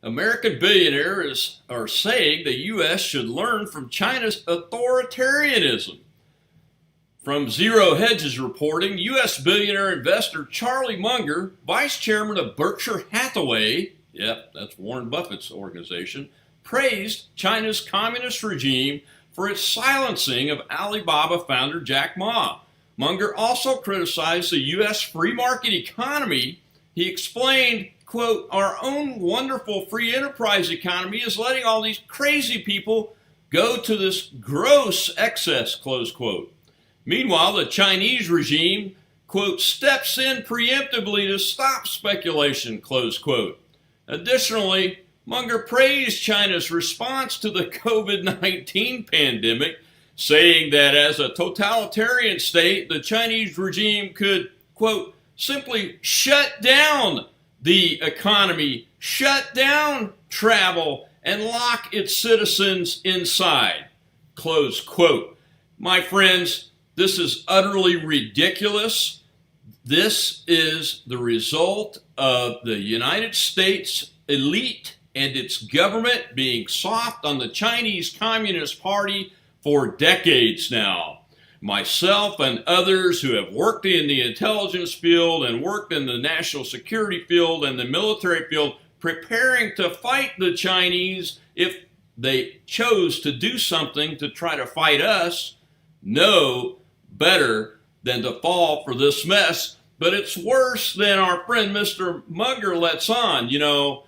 American billionaires are saying the U.S. should learn from China's authoritarianism. From Zero Hedge's reporting, U.S. billionaire investor Charlie Munger, vice chairman of Berkshire Hathaway, yep, that's Warren Buffett's organization, praised China's communist regime for its silencing of Alibaba founder Jack Ma. Munger also criticized the U.S. free market economy. He explained, quote, "Our own wonderful free enterprise economy is letting all these crazy people go to this gross excess," close quote. Meanwhile, the Chinese regime, quote, "steps in preemptively to stop speculation," close quote. Additionally, Munger praised China's response to the COVID-19 pandemic, saying that as a totalitarian state, the Chinese regime could, quote, "simply shut down the economy, shut down travel, and lock its citizens inside," close quote. My friends, this is utterly ridiculous. This is the result of the United States elite and its government being soft on the Chinese Communist Party for decades now. Myself and others who have worked in the intelligence field and worked in the national security field and the military field, preparing to fight the Chinese if they chose to do something to try to fight us, know better than to fall for this mess. But it's worse than our friend Mr. Munger lets on. You know,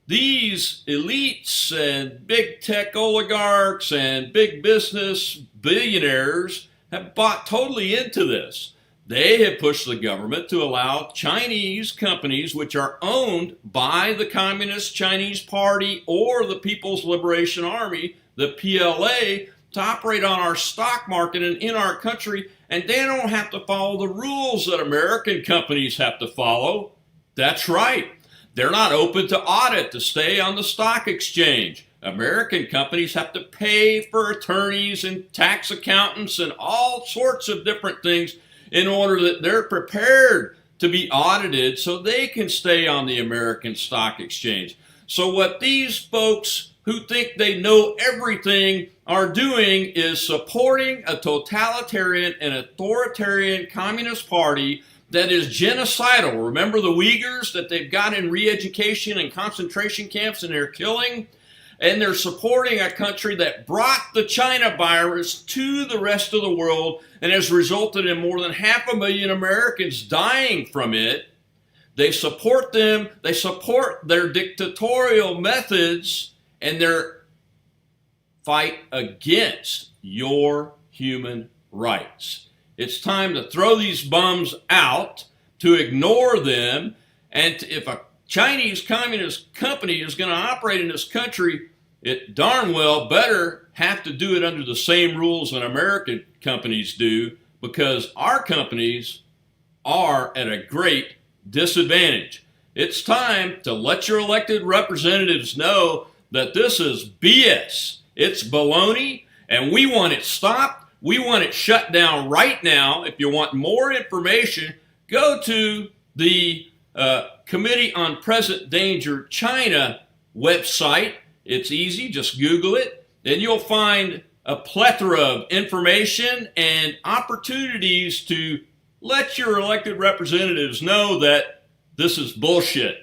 these elites and big tech oligarchs and big business billionaires have bought totally into this. They have pushed the government to allow Chinese companies, which are owned by the Communist Chinese Party or the People's Liberation Army, the PLA, to operate on our stock market and in our country, and they don't have to follow the rules that American companies have to follow. That's right. They're not open to audit to stay on the stock exchange. American companies have to pay for attorneys and tax accountants and all sorts of different things in order that they're prepared to be audited so they can stay on the American stock exchange. So what these folks who think they know everything are doing is supporting a totalitarian and authoritarian communist party that is genocidal. Remember the Uyghurs that they've got in re-education and concentration camps and they're killing? And they're supporting a country that brought the China virus to the rest of the world and has resulted in more than 500,000 Americans dying from it. They support them, they support their dictatorial methods, and their fight against your human rights. It's time to throw these bums out, to ignore them, and if a Chinese communist company is going to operate in this country, it darn well better have to do it under the same rules that American companies do, because our companies are at a great disadvantage. It's time to let your elected representatives know that this is BS. It's baloney, and we want it stopped. We want it shut down right now. If you want more information, go to the Committee on Present Danger China website. It's easy, just Google it, and you'll find a plethora of information and opportunities to let your elected representatives know that this is bullshit.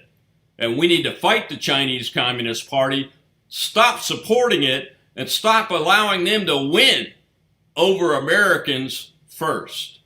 And we need to fight the Chinese Communist Party, stop supporting it, and stop allowing them to win over Americans first.